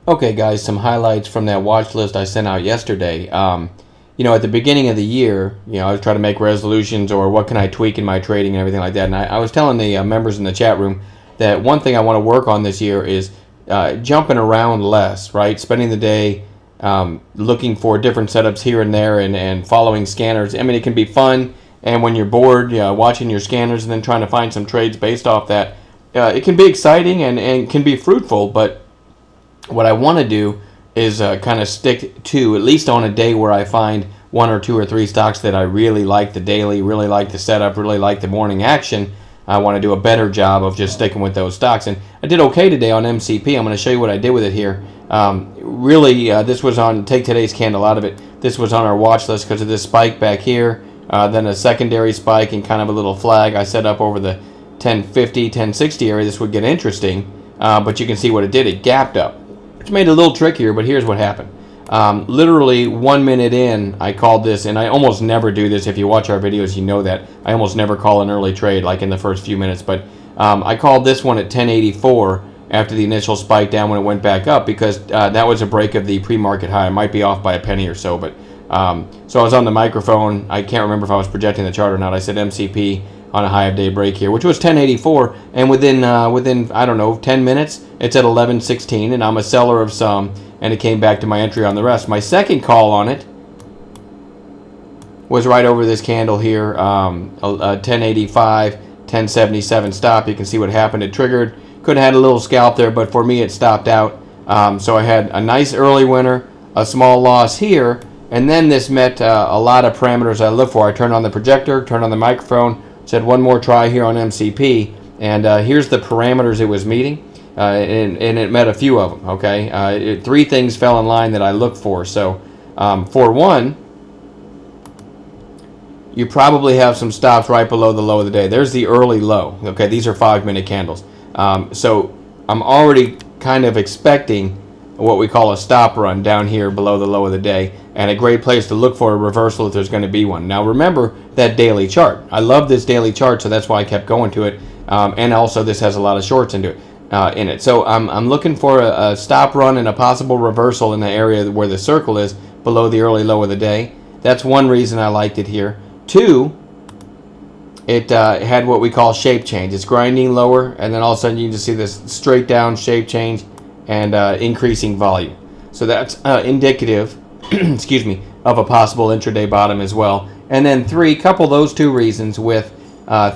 Okay, guys, some highlights from that watch list I sent out yesterday. At the beginning of the year, I was trying to make resolutions or what can I tweak in my trading and everything like that. And I was telling the members in the chat room that one thing I want to work on this year is jumping around less, right? Spending the day looking for different setups here and there and following scanners. I mean, it can be fun, and when you're bored, watching your scanners and then trying to find some trades based off that, it can be exciting and can be fruitful, but what I want to do is kind of stick to, at least on a day where I find one or two or three stocks that I really like the daily, really like the setup, really like the morning action. I want to do a better job of just sticking with those stocks. And I did okay today on MCP. I'm going to show you what I did with it here. This was on, take today's candle out of it, this was on our watch list because of this spike back here, then a secondary spike and kind of a little flag I set up over the 1050, 1060 area. This would get interesting, but you can see what it did. It gapped up. Which made it a little trickier, but here's what happened. Literally 1 minute in, I called this, and I almost never do this. If you watch our videos, you know that. I almost never call an early trade, like in the first few minutes. But I called this one at 1084 after the initial spike down when it went back up, because that was a break of the pre-market high. I might be off by a penny or so, but so I was on the microphone. I can't remember if I was projecting the chart or not. I said MCP on a high of day break here, which was 1084, and within I don't know 10 minutes it's at 1116, and I'm a seller of some, and it came back to my entry on the rest. My second call on it was right over this candle here, 1085, 1077 stop. You can see what happened. It triggered. Could have had a little scalp there, but for me it stopped out. So I had a nice early winner, a small loss here, and then this met a lot of parameters I look for. I turned on the projector, turned on the microphone, said one more try here on MCP, and here's the parameters it was meeting, and it met a few of them. Okay, three things fell in line that I look for. So for one, you probably have some stops right below the low of the day. There's the early low. Okay, these are 5-minute candles. So I'm already kind of expecting what we call a stop run down here below the low of the day, and a great place to look for a reversal if there's going to be one. Now remember that daily chart. I love this daily chart, so that's why I kept going to it, and also this has a lot of shorts into it, in it. So I'm looking for a stop run and a possible reversal in the area where the circle is below the early low of the day. That's one reason I liked it here. Two, it had what we call shape change. It's grinding lower, and then all of a sudden you just see this straight down shape change and increasing volume. So that's indicative, excuse me, of a possible intraday bottom as well. And then three, couple those two reasons with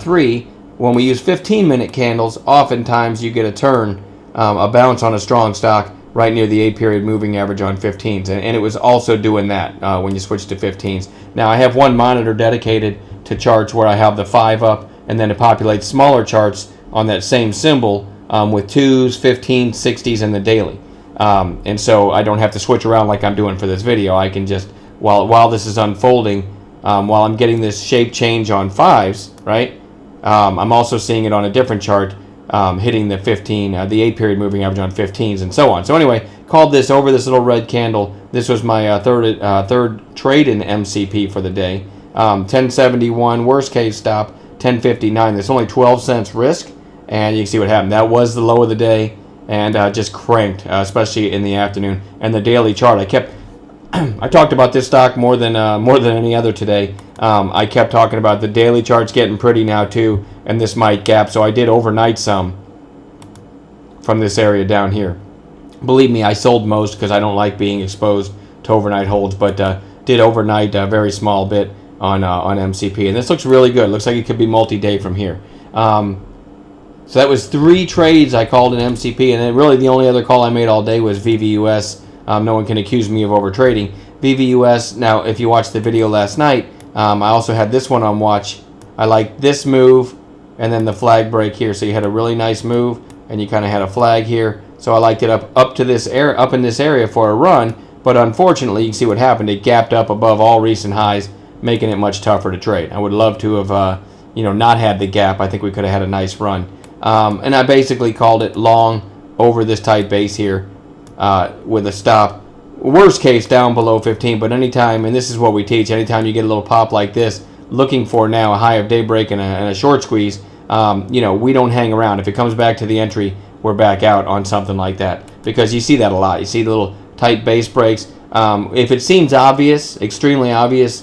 three, when we use 15-minute candles, oftentimes you get a turn, a bounce on a strong stock right near the 8-period moving average on 15s. And it was also doing that when you switch to 15s. Now I have one monitor dedicated to charts where I have the 5 up, and then it populates smaller charts on that same symbol with 2s, 15s, 60s, and the daily. And so I don't have to switch around like I'm doing for this video. I can just, while this is unfolding, while I'm getting this shape change on 5s, right? I'm also seeing it on a different chart, hitting the 15, the 8-period moving average on 15s, and so on. So anyway, called this over this little red candle. This was my third trade in MCP for the day. 1071, worst case stop, 1059. There's only 12 cents risk, and you can see what happened. That was the low of the day, and just cranked, especially in the afternoon. And the daily chart, I talked about this stock more than any other today. I kept talking about the daily charts getting pretty now too, and this might gap. So I did overnight some from this area down here. Believe me, I sold most because I don't like being exposed to overnight holds, but did overnight a very small bit on MCP, and this looks really good. Looks like it could be multi-day from here. So that was 3 trades I called in MCP, and then really the only other call I made all day was VVUS. No one can accuse me of overtrading. VVUS, now if you watched the video last night, I also had this one on watch. I liked this move and then the flag break here. So you had a really nice move and you kind of had a flag here. So I liked it up to this area, up in this area for a run, but unfortunately you can see what happened. It gapped up above all recent highs, making it much tougher to trade. I would love to have not had the gap. I think we could have had a nice run. And I basically called it long over this tight base here with a stop. Worst case down below 15, but anytime, and this is what we teach, anytime you get a little pop like this, looking for now a high of daybreak and a short squeeze, we don't hang around. If it comes back to the entry, we're back out on something like that. because you see that a lot. You see the little tight base breaks. If it seems obvious, extremely obvious,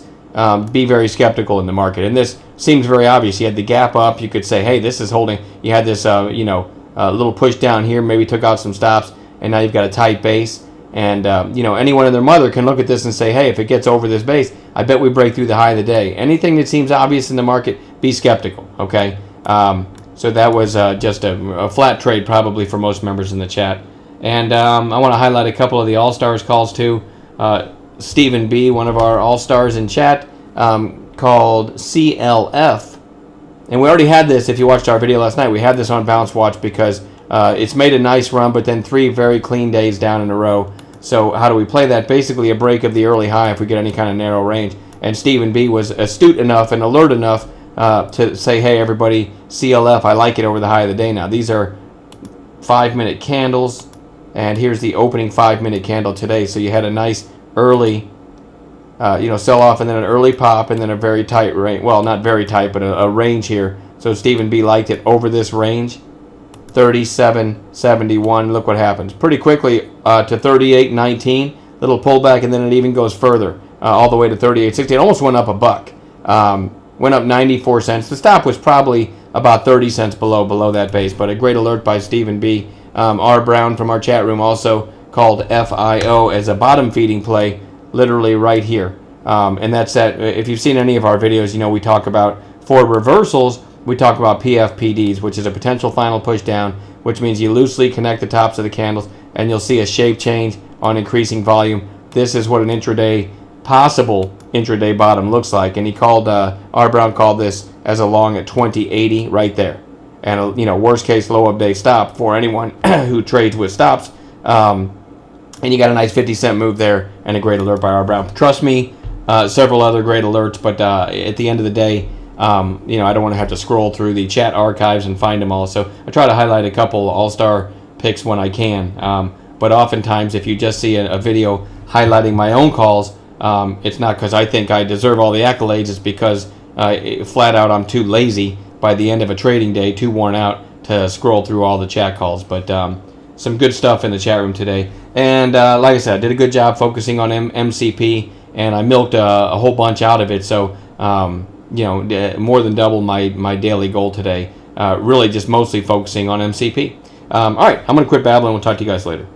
be very skeptical in the market. And this seems very obvious. You had the gap up. You could say, hey, this is holding. You had this, little push down here. Maybe took out some stops, and now you've got a tight base. And, anyone and their mother can look at this and say, hey, if it gets over this base, I bet we break through the high of the day. Anything that seems obvious in the market, be skeptical, okay? So that was just a flat trade probably for most members in the chat. And I want to highlight a couple of the All-Stars calls too. Stephen B., one of our All-Stars in chat, called CLF. And we already had this, if you watched our video last night, we had this on Bounce Watch because it's made a nice run, but then 3 very clean days down in a row. So how do we play that? Basically a break of the early high if we get any kind of narrow range. And Stephen B. was astute enough and alert enough to say, hey, everybody, CLF, I like it over the high of the day now. These are 5-minute candles, and here's the opening 5-minute candle today. So you had a nice early sell-off, and then an early pop, and then a very tight range. Well, not very tight, but a range here. So Stephen B. liked it over this range. 37.71. Look what happens. Pretty quickly to 38.19. Little pullback, and then it even goes further all the way to 38.60. It almost went up a buck. Went up 94 cents. The stop was probably about 30 cents below that base, but a great alert by Stephen B. R. Brown from our chat room also called FIO as a bottom feeding play, literally right here. And that's that. If you've seen any of our videos, we talk about for reversals, we talk about PFPDs, which is a potential final push down, which means you loosely connect the tops of the candles and you'll see a shape change on increasing volume. This is what an possible intraday bottom looks like. And he called, R. Brown called this as a long at 2080 right there. And worst case low of day stop for anyone who trades with stops. And you got a nice 50-cent move there and a great alert by R. Brown. Trust me, several other great alerts, but at the end of the day, I don't want to have to scroll through the chat archives and find them all. So I try to highlight a couple all-star picks when I can. But oftentimes, if you just see a video highlighting my own calls, it's not because I think I deserve all the accolades. It's because flat out I'm too lazy by the end of a trading day, too worn out to scroll through all the chat calls. But some good stuff in the chat room today. And like I said, I did a good job focusing on MCP, and I milked a whole bunch out of it. So, more than double my daily goal today. Really just mostly focusing on MCP. All right, I'm going to quit babbling. We'll talk to you guys later.